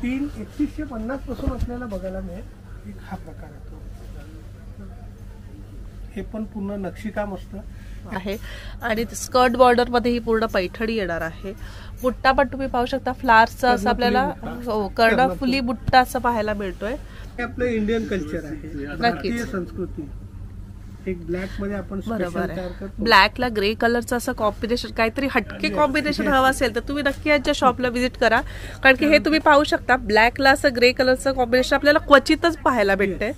3,3150 पासून आपल्याला बघायला मिळेल। एक हा प्रकार येतो, हे पण पूर्ण नक्षीकाम असतं आहे आणि स्कर्ट बॉर्डर मध्ये ही पूर्ण पैठणी येणार आहे। बुट्टा पण तुम्ही पाहू शकता फ्लावर्सचा असं आपल्याला कर्णफुली बुट्टा असं पाहायला मिळतोय। हे आपलं इंडियन कल्चर आहे, भारतीय संस्कृती। एक ब्लॅक मध्ये आपण बरोबर आहे, ब्लॅकला ग्रे कलरचं असं कॉम्बिनेशन, काहीतरी हटके कॉम्बिनेशन हवं असेल तर तुम्ही नक्की यांच्या शॉपला व्हिजिट करा, कारण की हे तुम्ही पाहू शकता ब्लॅकला असं ग्रे कलरचं कॉम्बिनेशन आपल्याला क्वचितच पाहायला भेटते।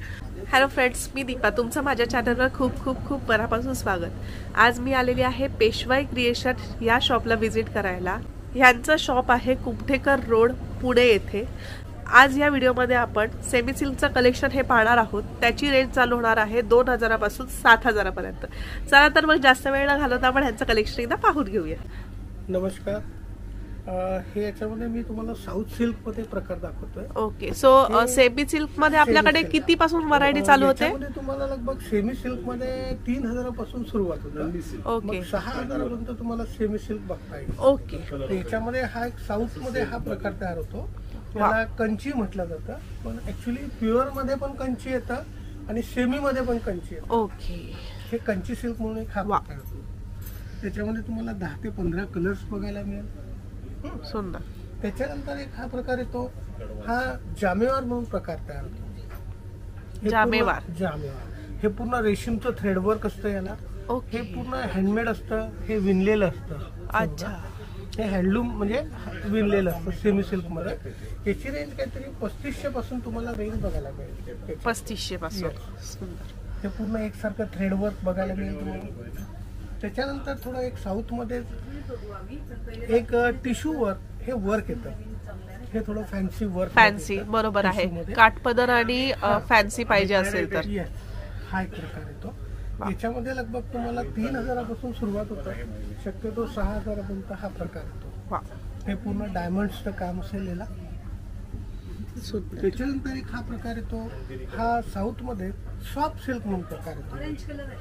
हॅलो फ्रेंड्स, मी दीपा, तुमचं माझ्या चॅनलवर खूप खूप खूप मनापासून स्वागत। आज मी आलेली आहे पेशवाई क्रिएशन या शॉपला व्हिजिट करायला। यांचं शॉप आहे कुमठेकर रोड, पुणे येथे। आज या व्हिडिओमध्ये आपण सेमी सिल्कचं कलेक्शन हे पाहणार आहोत। त्याची रेंज चालू होणार आहे 2,000 पासून 7,000 पर्यंत। चला तर मग जास्त वेळ न घालवता आपण ह्यांचं कलेक्शन एकदा पाहून घेऊया। नमस्कार, हे याच्यामध्ये मी तुम्हाला साऊथ सिल्क मध्ये प्रकार दाखवतोय। ओके, सो सेमी सिल्क मध्ये आपल्याकडे किती पासून व्हरायटी चालू होते? तुम्हाला लगभग सेमी सिल्क मध्ये 3,000 पासून सुरुवात होते। ओके, 6,000 पर्यंत तुम्हाला सेमी सिल्क बघता येईल। ओके, याच्यामध्ये हा एक साऊथ मध्ये हा प्रकार तयार होतो, याला कंची म्हटलं जातं, पण ऍक्च्युली प्युअर मध्ये पण कंची येतं आणि सेमी मध्ये पण कंची येतं। ओके, हे कंची सिल्क म्हणून एक हा प्रकार होतो। त्याच्यामध्ये तुम्हाला 10 ते 15 कलर्स बघायला मिळेल। सुंदर। त्याच्यानंतर एक हा प्रकार येतो, हा जामेवार म्हणून प्रकार तयार होतो। जामेवार हे पूर्ण रेशीमचं थ्रेडवर्क असतं याला। हे पूर्ण हँडमेड असतं, हे विणलेलं असतं। अच्छा, हे हँडलूम म्हणजे विणलेलं असतं सेमी सिल्क मध्ये। याची रेंज काहीतरी 3500 पासून तुम्हाला रेंज बघायला मिळेल। 3500 पासून। सुंदर। हे पूर्ण एकसारखं थ्रेडवर्क बघायला मिळेल तुम्हाला। त्याच्यानंतर थोडं एक साऊथ मध्ये एक टिश्यू वर्क, हे वर्क येतं, हे थोडं फॅन्सी वर्क, फॅन्सी, बरोबर आहे, काठपदर आणि फॅन्सी पाहिजे असेल तर हा एक प्रकार येतो। याच्यामध्ये लगभग तुम्हाला 3,000 पासून सुरुवात होतं, शक्यतो 6,000 पर्यंत हा प्रकार येतो। हे पूर्ण डायमंड्सचं काम असेल याला। त्याच्यानंतर एक हा प्रकार येतो, हा साऊथ मध्ये सॉफ्ट सिल्क म्हणून प्रकार येतो।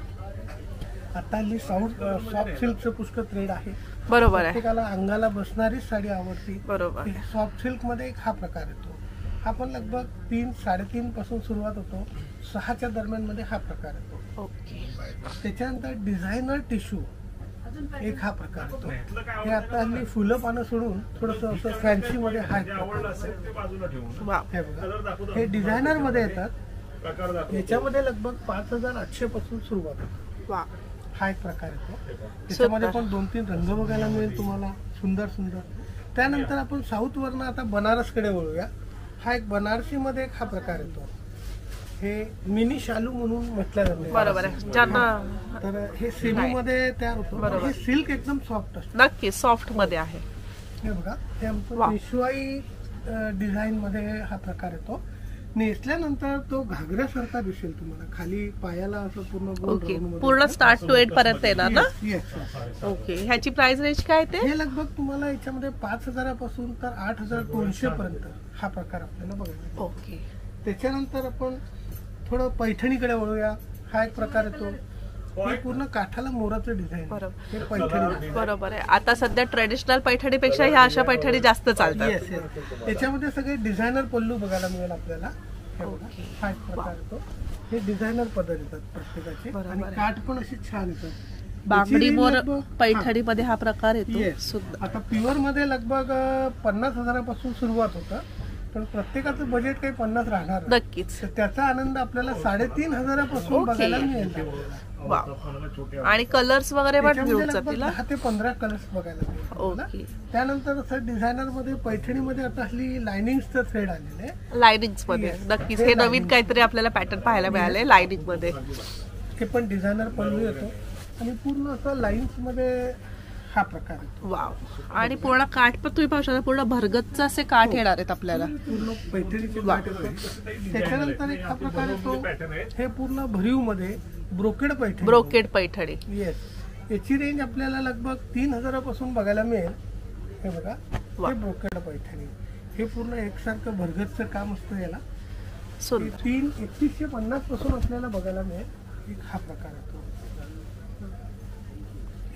आता हल्ली सॉफ्ट सिल्कचं पुष्कळ ट्रेंड आहे, बरोबर आहे, प्रत्येकाला अंगाला बसणारी साडी आवडते, बरोबर। सॉफ्ट सिल्क मध्ये एक हा प्रकार येतो, हा पण लगभग 3-3.5 पासून सुरुवात होतो, 6च्या दरम्यान मध्ये हा प्रकार येतो। ओके, त्याच्यानंतर डिझायनर टिश्यू एक हा प्रकार येतो। हे आता हल्ली फुलं पानं सोडून थोडस असं फॅन्सी मध्ये हा हे डिझायनर मध्ये येतात। याच्यामध्ये लगभग 5,800 पासून सुरुवात होते। हा एक प्रकार येतो, त्याच्यामध्ये पण 2-3 रंग बघायला मिळेल तुम्हाला, सुंदर सुंदर। त्यानंतर आपण साऊथ वरन आता बनारस कडे वळूया। हा एक बनारसी मध्ये एक हा प्रकार येतो, हे मिनी शालू म्हणून म्हटलं जातं, बरोबर आहे, ज्यांना तर हे सेमी मध्ये तयार होतो। हे सिल्क एकदम सॉफ्ट असतं, नक्की सॉफ्ट मध्ये आहे। हे बघा, हे आमचं पेशवाई डिझाईन मध्ये हा प्रकार येतो। नेसल्यानंतर तो घागऱ्यासारखा दिसेल तुम्हाला, खाली पायाला असं पूर्ण पूर्ण स्टार्ट टू एंड पर्यंत येणार ना? ओके, ह्याची प्राइस रेंज काय ते? हे लगभग तुम्हाला याच्यामध्ये 5,000 पासून तर 8,200 पर्यंत हा प्रकार आपल्याला बघायला। ओके, त्याच्यानंतर आपण थोडं पैठणीकडे वळूया। हा एक प्रकार येतो, हे पूर्ण काठाला मोराचं डिझाईन, हे पैठणी, बरोबर आहे। आता सध्या ट्रेडिशनल पैठणीपेक्षा ह्या अशा पैठणी जास्त चालतात। याच्यामध्ये सगळे डिझायनर पल्लू बघायला मिळेल आपल्याला। हा एक प्रकार येतो, हे डिझायनर पदर येतात प्रत्येकाचे, आणि काठ पण अशी छान येतात। बांगडी मोर पैठणी मध्ये हा प्रकार येतो। आता प्युअर मध्ये लगभग 50,000 पासून सुरुवात होतं, पण प्रत्येकाचं बजेट काही 50 राहणार नक्कीच, त्याचा आनंद आपल्याला 3,500 पासून बघायला मिळेल। आणि कलर्स वगैरे पण मिळून जातील, 10 ते 15 कलर्स बघायला मिळतील। ओके, त्यानंतर असं डिझायनर मध्ये पैठणी मध्ये आता हल्ली लाइनिंगचं थ्रेड आलेले, लाइनिंग्स मध्ये नक्कीच हे नवीन काहीतरी आपल्याला पॅटर्न पाहायला मिळाले लाइनिंग मध्ये। हे पण डिझायनर पल्लू येतो आणि पूर्ण असं लाईन्स मध्ये हा प्रकार येतो। वाव, आणि पूर्ण काठ पण तुम्ही पाहू शकता, पूर्ण भरगतचे असे काठ येणार आहेत आपल्याला, पूर्ण पैठणीचे काठ येतो। त्याच्यानंतर एक हा प्रकार येतो, हे पूर्ण भरीव मध्ये brocade Paithani, brocade Paithani. Yes, याची रेंज आपल्याला लगभग 3,000 पासून बघायला मिळेल। हे बघा, हे ब्रोकेड पैठणी, हे पूर्ण एकसारखं भरगतचं काम असतं याला। 3,3150 पासून आपल्याला बघायला मिळेल। एक हा प्रकार येतो,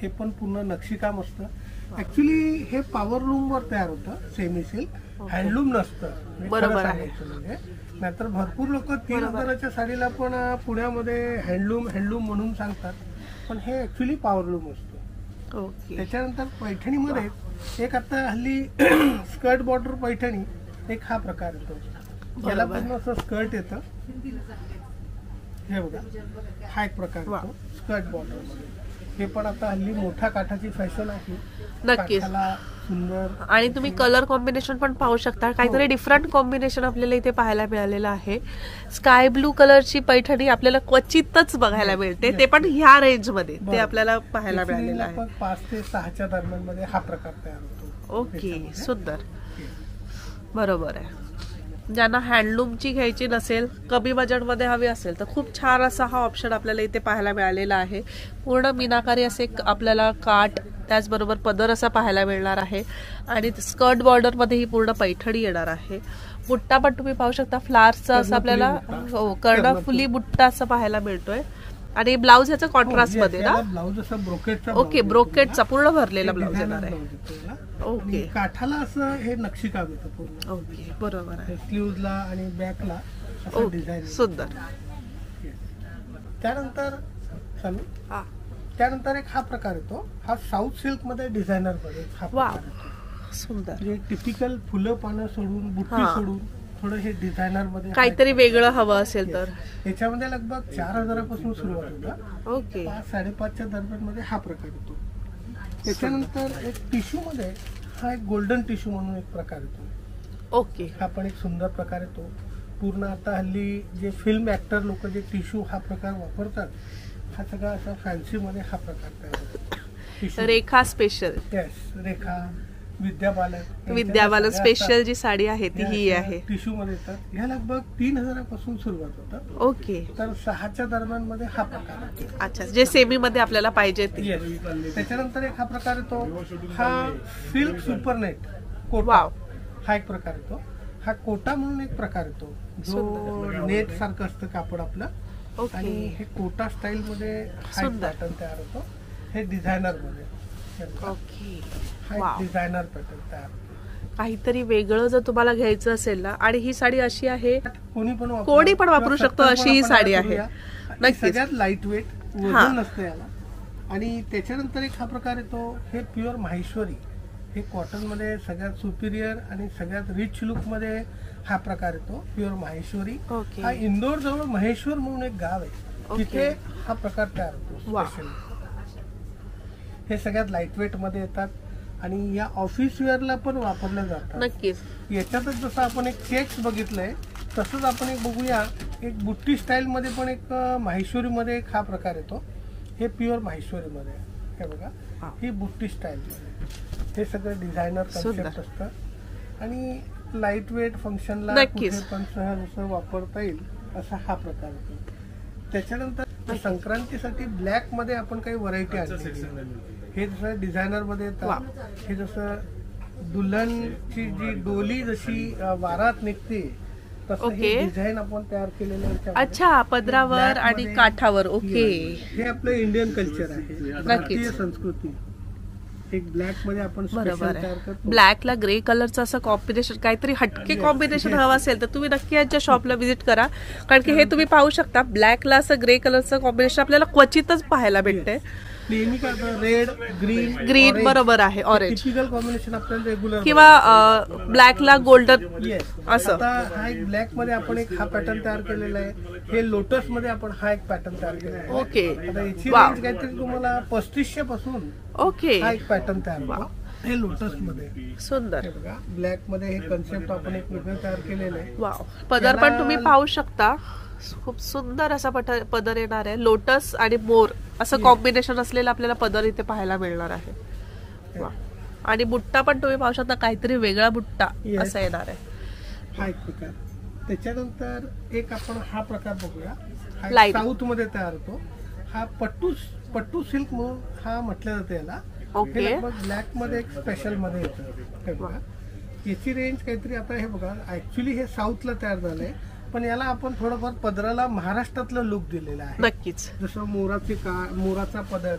हे पण पूर्ण नक्षीकाम असतं, ऍक्च्युली हे पॉवर लूम वर तयार होतं सेमी सिल्क, हँडलूम नसतं म्हणजे बरोबर खरं आहे. सांगायचं म्हणजे. नाहीतर भरपूर लोक 3,000च्या साडीला पण पुण्यामध्ये हँडलूम म्हणून सांगतात, पण हे ऍक्च्युली पॉवर लूम असतो. ओके. त्याच्यानंतर पैठणीमध्ये एक आता हल्ली स्कर्ट बॉर्डर पैठणी एक हा प्रकार येतो. याला पूर्ण असं स्कर्ट येतं, हे बघा हा एक प्रकार येतो स्कर्ट बॉर्डर मध्ये. हे पण आता हल्ली मोठ्या काठाची फॅशन आहे. नक्कीच. काठाला सुंदर आणि तुम्ही कलर कॉम्बिनेशन पण पाहू शकता, काहीतरी डिफरंट कॉम्बिनेशन आपल्याला इथे पाहायला मिळालेलं आहे. स्काय ब्लू कलरची पैठणी आपल्याला क्वचितच बघायला मिळते, ते पण ह्या रेंज मध्ये ते आपल्याला पाहायला मिळालेलं आहे. 5 ते 6च्या दरम्यान मध्ये हा प्रकार तयार होतो. ओके, सुंदर. बरोबर आहे. ज्यांना हँडलूमची घ्यायची नसेल, कमी बजेटमध्ये हवी असेल, तर खूप छान असा हा ऑप्शन आपल्याला इथे पाहायला मिळालेला आहे. पूर्ण मीनाकारी असे आपल्याला काठ, त्याचबरोबर पदर असा पाहायला मिळणार आहे आणि स्कर्ट बॉर्डरमध्ये ही पूर्ण पैठणी येणार आहे. बुट्टा पण तुम्ही पाहू शकता, फ्लावर्सचा असं आपल्याला कर्णफुली बुट्टा असं पाहायला मिळतोय. आणि ब्लाऊज ह्याचा कॉन्ट्रास्ट मध्ये ना, ब्लाऊज असं ब्रोकेटचा. ओके, ब्रोकेटचा पूर्ण भरलेला ब्लाऊज येणार आहे. ओके, काठाला असं हे नक्षीकाम येतं पूर्ण. ओके, बरोबर आहे. स्लीव्हजला आणि बॅकला असं डिझाईन. सुंदर. त्यानंतर त्यानंतर एक हा प्रकार येतो, हा साऊथ सिल्क मध्ये डिझायनर मध्ये हा प्रकार येतो. सुंदर. म्हणजे टिपिकल फुलं पानं सोडून, बुट्टी सोडून थोडं हे डिझायनर मध्ये काहीतरी वेगळं हवं असेल तर. याच्यामध्ये लगभग 4,000 पासून सुरुवात होता. ओके. 5-5.5च्या दरम्यान मध्ये हा प्रकार येतो. त्याच्यानंतर एक टिश्यू मध्ये हा एक गोल्डन टिश्यू म्हणून एक प्रकार येतो. ओके. हा पण एक सुंदर प्रकार येतो. पूर्ण आता हल्ली जे फिल्म ऍक्टर लोक जे टिश्यू हा प्रकार वापरतात, हा सगळा असा फॅन्सी मध्ये हा प्रकार तयार होतो. रेखा स्पेशल. येस, रेखा, विद्या बालन स्पेशल जी साडी आहे ती ही आहे. टिश्यू मध्ये येतात. ह्या लगभग 3,000 पासून सुरुवात होतात. ओके. तर 6च्या दरम्यान मध्ये हा प्रकार आहे. अच्छा, जे सेमी मध्ये आपल्याला पाहिजे ते. त्याच्यानंतर एक हा प्रकार येतो, हा सिल्क सुपरनेट कोटा. वाव. हा एक प्रकार येतो. हा कोटा म्हणून एक प्रकार येतो, जो नेट सारखं असतं कापड आपलं. ओके. आणि हे कोटा स्टाईल मध्ये हा पॅटर्न तयार होतो. हे डिझायनर मध्ये. ओके. हा डिझायनर पॅटर्न तयार होतो. काहीतरी वेगळं जर तुम्हाला घ्यायचं असेल ना, आणि ही साडी अशी आहे, कोणी पण वापरू शकतो अशी ही साडी आहे. सगळ्यात लाईट वेट, वजन नसतं याला. आणि त्याच्यानंतर एक हा प्रकार येतो, हे प्युअर माहेश्वरी. हे कॉटन मध्ये सगळ्यात सुपिरियर आणि सगळ्यात रिच लुक मध्ये हा प्रकार येतो, प्युअर माहेश्वरी. हा इंदोर जवळ महेश्वर म्हणून एक गाव आहे, तिथे हा प्रकार तयार होतो. हे सगळ्यात लाईट वेट मध्ये येतात आणि या ऑफिस वेअरला पण वापरले जातात. नक्कीच. याच्यातच जसं आपण एक चेक्स बघितलंय, तसंच आपण एक बघूया, एक बुट्टी स्टाईल मध्ये पण एक माहेश्वरी मध्ये एक हा प्रकार येतो. हे प्युअर माहेश्वरी मध्ये. हे बघा, ही बुट्टी स्टाईल मध्ये. हे सगळं डिझायनर कन्सेप्ट असतं आणि लाईट वेट फंक्शनला पण सहज असं वापरता येईल असा हा प्रकार येतो. त्याच्यानंतर संक्रांतीसाठी ब्लॅक मध्ये आपण काही व्हरायटी आणली. हे जसं डिझायनर मध्ये येतात, हे जसं दुल्हनची जी डोली जशी वारात निघते तसं हे डिझाईन आपण तयार केलेलं आहे. अच्छा, पदरावर आणि काठावर. ओके. हे आपलं इंडियन कल्चर आहे, भारतीय संस्कृती. एक ब्लॅक मध्ये आपण स्पेशल तयार करतो. ब्लॅकला ग्रे कलरचं असं कॉम्बिनेशन, काहीतरी हटके कॉम्बिनेशन हवं असेल तर तुम्ही नक्की यांच्या शॉपला व्हिजिट करा, कारण की हे तुम्ही पाहू शकता, ब्लॅकला असं ग्रे कलरचं कॉम्बिनेशन आपल्याला क्वचितच पाहायला भेटते. नेहमी काय रेड, ग्रीन, बरोबर आहे, ऑरेंज टिपिकल कॉम्बिनेशन आपल्याला रेग्युलर. किंवा ब्लॅकला गोल्डन असं. आता हा एक ब्लॅक मध्ये आपण एक हा पॅटर्न तयार केलेला आहे. हे लोटस मध्ये आपण हा एक पॅटर्न तयार केलेला आहे. ओके. आता याची रेंज काहीतरी तुम्हाला 3500 पासून ओके हा एक पॅटर्न तयार होतो. हे लोटस मध्ये. सुंदर. हे बघा, ब्लॅक मध्ये हे कन्सेप्ट आपण एक वेगळं तयार केलेलं आहे. वाव. पदर पण तुम्ही पाहू शकता, खूप सुंदर असा पदर येणार आहे. लोटस आणि मोर असं कॉम्बिनेशन असलेला आपल्याला पदर इथे पाहायला मिळणार आहे. आणि बुट्टा पण तुम्ही पाहू शकता, काहीतरी वेगळा बुट्टा असा येणार आहे. हा एक प्रकार. त्याच्यानंतर एक आपण हा प्रकार बघूया, साऊथ मध्ये तयार होतो. हा पट्टू सिल्क म्हणून हा म्हटलं जातं याला. ओके. ब्लॅक मध्ये एक स्पेशल मध्ये येतं. याची रेंज काहीतरी, आता हे बघा, ऍक्च्युली हे साऊथला तयार झालंय, पण याला आपण थोडंफार पदराला महाराष्ट्रातलं लुक दिलेलं आहे. नक्कीच. जसं मोराचा पदर.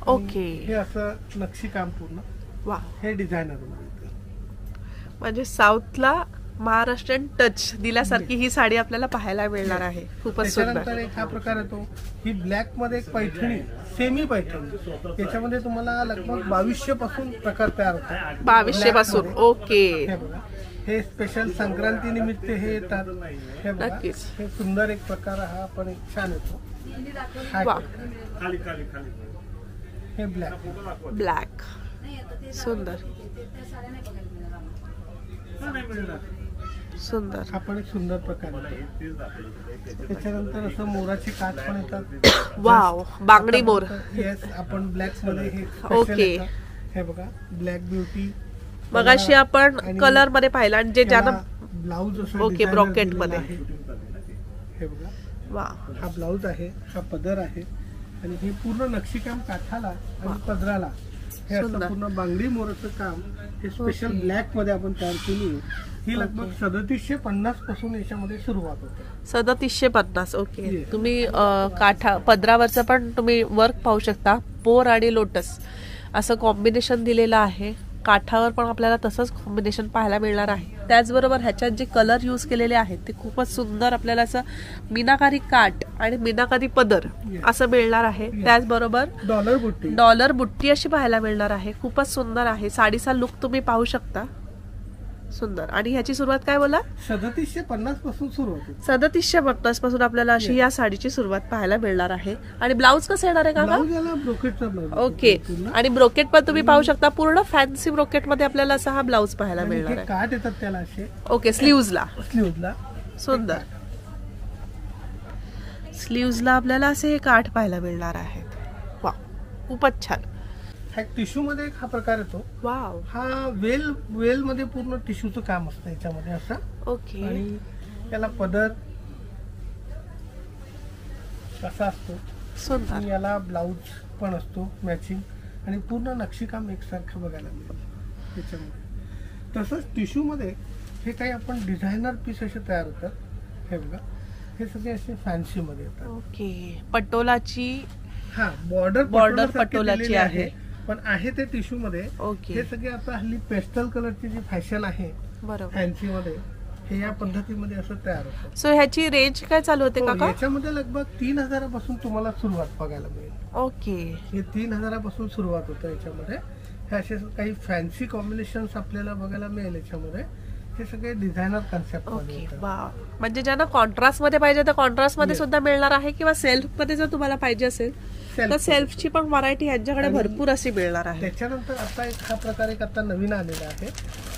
ओके. हे असं नक्षीकाम पूर्ण. वा, हे डिझायनर मध्ये येतं. म्हणजे साऊथला महाराष्ट्रीयन टच दिल्यासारखी ही साडी आपल्याला पाहायला मिळणार आहे. खूपच सुंदर. त्याच्यानंतर एक हा प्रकार येतो, ही ब्लॅक मध्ये एक पैठणी, सेमी पैठणी. याच्यामध्ये तुम्हाला लगभग 2200 पासून प्रकार तयार होतात. 2200 पासून. ओके. हे बघा, हे स्पेशल संक्रांती निमित्त हे येतात. हे बघा, नक्कीच. हे सुंदर एक प्रकार हा पण एक छान येतो. हा वा. प्रकार. हे ब्लॅक. ब्लॅक. सुंदर सुंदर. हा पण एक सुंदर प्रकार येतो. त्याच्यानंतर असं मोराची काच पण येतात. वाव, बांगडी मोर. येस, आपण ब्लॅक मध्ये हे ओके. special येतं. हे बघा, ब्लॅक ब्युटी. मगाशी आपण कलर मध्ये पाहिला आणि जे ज्यांना ब्लाउज ओके, ब्रॉकेट मध्ये. हे बघा, वा, हा ब्लाउज आहे, हा पदर आहे आणि हे पूर्ण नक्षीकाम काठाला आणि पदराला हे असं सुंदर. पूर्ण बांगडी मोराचं काम हे स्पेशल ब्लॅक मध्ये आपण तयार केली आहे. ही लगभग 3750 पासून याच्यामध्ये सुरुवात होते. 3750. ओके. Yes. तुम्ही काठा पदरावरचं पण तुम्ही वर्क पाहू शकता. पोर आणि लोटस असं कॉम्बिनेशन दिलेलं आहे. काठावर पण आपल्याला तसंच कॉम्बिनेशन पाहायला मिळणार आहे. त्याचबरोबर ह्याच्यात जे कलर यूज केलेले आहेत ते खूपच सुंदर आपल्याला असं मीनाकारी काठ आणि मीनाकारी पदर असं मिळणार आहे. त्याचबरोबर डॉलर बुट्टी अशी पाहायला मिळणार आहे. खूपच सुंदर आहे. साडीचा लुक तुम्ही पाहू शकता. सुंदर. आणि ह्याची सुरुवात काय बोला? 3750 पासून सुरुवात होते. 3750 पासून आपल्याला अशी या साडीची सुरुवात पाहायला मिळणार आहे. आणि ब्लाऊज कसं येणार आहे का? ब्लाऊज याला ब्रोकेटचा ब्लाऊज. ओके. आणि ब्रोकेट पण तुम्ही पाहू शकता. पूर्ण फॅन्सी ब्रोकेट मध्ये आपल्याला असा हा ब्लाऊज पाहायला मिळणार आहे. काठ येतात त्याला असे. ओके. स्लीव्हजला सुंदर. स्लीव्हजला आपल्याला असे हे काठ पाहायला मिळणार आहेत. वा, खूपच छान. हा टिश्यू मध्ये एक हा प्रकार येतो. वाव. हा वेल मध्ये पूर्ण टिश्यूचं काम असतं याच्यामध्ये असं. ओके. आणि त्याला पदर कसा असतो. सुंदर. आणि याला ब्लाऊज पण असतो मॅचिंग आणि पूर्ण नक्षीकाम एकसारखं बघायला मिळेल त्याच्यामध्ये. तसंच टिश्यू मध्ये हे काही आपण डिझायनर पीस असे तयार होतात. हे बघा, हे सगळे असे फॅन्सी मध्ये येतात. ओके. पटोलाची हा बॉर्डर पटोलाची आहे. पण आहे ते टिश्यू मध्ये. ओके. हे सगळे आता हल्ली पेस्टल कलरची जी फॅशन आहे बरोबर. फॅन्सी मध्ये हे या पद्धतीमध्ये असं तयार होतं. सो ह्याची रेंज काय चालू होते काका? याच्यामध्ये लगभग 3000 पासून तुम्हाला सुरुवात बघायला मिळेल. ओके. हे 3000 पासून सुरुवात होतं याच्यामध्ये. हे असे काही फॅन्सी कॉम्बिनेशन्स आपल्याला बघायला मिळेल याच्यामध्ये. हे सगळे डिझायनर कन्सेप्ट मध्ये ओके. येतात. वा, म्हणजे ज्यांना कॉन्ट्रास्ट मध्ये पाहिजे तर कॉन्ट्रास्ट मध्ये सुद्धा मिळणार आहे किंवा सेल्फ मध्ये जर तुम्हाला पाहिजे असेल तर सेल्फची पण व्हरायटी यांच्याकडे भरपूर अशी मिळणार आहे. त्याच्यानंतर आता एक हा प्रकार एक आता नवीन आलेला आहे.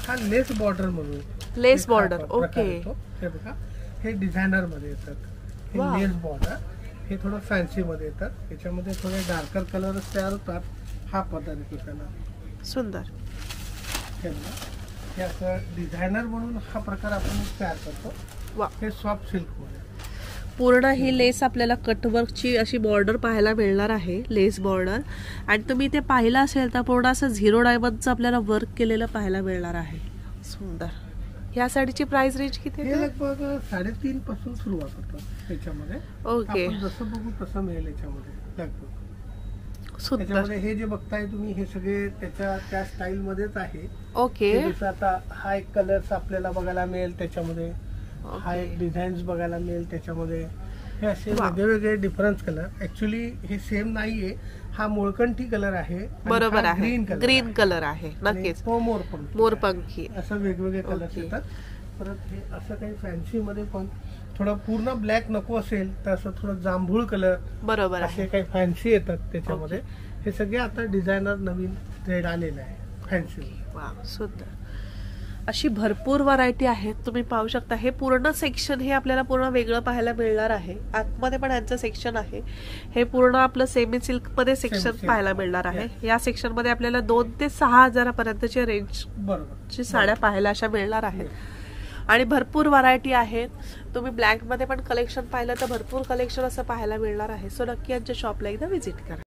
हा लेस बॉर्डर म्हणून. लेस बॉर्डर. ओके. हे बघा, हे डिझायनर मध्ये येतात. हे लेस बॉर्डर हे थोडं फॅन्सी मध्ये येतात. याच्यामध्ये थोडे डार्कर कलर तयार होतात. हा पदर येतो त्याला. सुंदर. हे असं डिझायनर म्हणून हा प्रकार आपण तयार करतो. वा. हे सॉफ्ट सिल्क मध्ये. पूर्ण ही लेस आपल्याला कटवर्कची अशी बॉर्डर पाहायला मिळणार आहे. लेस बॉर्डर. आणि तुम्ही ते पाहिलं असेल तर पूर्ण असं 0 डायमंडचं आपल्याला वर्क केलेलं पाहायला मिळणार आहे. सुंदर. ह्या साडीची प्राइस रेंज किती हे आहे? लगभग 3.5 पासून सुरुवात होतं त्याच्यामध्ये. ओके. आपण जसं बघू तसं मिळेल याच्यामध्ये लगभग. सुंदर. त्याच्यामध्ये हे जे बघताय तुम्ही हे सगळे त्या स्टाईल मध्येच आहे. ओके. जसं आता हा एक कलर्स आपल्याला बघायला मिळेल त्याच्यामध्ये. हा एक डिझाईन्स बघायला मिळेल त्याच्यामध्ये. हे असे वेगवेगळे डिफरन्स कलर. ऍक्च्युली हे सेम नाहीये. हा मोळकंठी कलर आहे. बरोबर आहे. ग्रीन कलर कलर आहे. नक्कीच. तो मोरपंखी. मोरपंखी. असं वेगवेगळे कलर्स येतात. परत हे असं काही फॅन्सी मध्ये पण थोडं पूर्ण ब्लॅक नको असेल तर असं थोडं जांभूळ कलर बरोबर आहे. असे काही फॅन्सी येतात त्याच्यामध्ये. हे सगळे आता डिझायनर नवीन ट्रेड आलेले आहे फॅन्सी. वा, सुंदर. अशी भरपूर व्हरायटी आहेत. तुम्ही पाहू शकता. हे पूर्ण सेक्शन हे आपल्याला पूर्ण वेगळं पाहायला मिळणार आहे. आतमध्ये पण यांचं सेक्शन आहे. हे पूर्ण आपलं सेमी सिल्क मध्ये सेक्शन पाहायला मिळणार आहे. या सेक्शन मध्ये आपल्याला 2 ते 6,000 पर्यंतच्या रेंजची साड्या पाहायला अशा मिळणार आहेत. आणि भरपूर व्हरायटी आहेत. तुम्ही ब्लॅक मध्ये पण कलेक्शन पाहिलं तर भरपूर कलेक्शन असं पाहायला मिळणार आहे. सो नक्की यांच्या शॉपला एकदा व्हिजिट करा.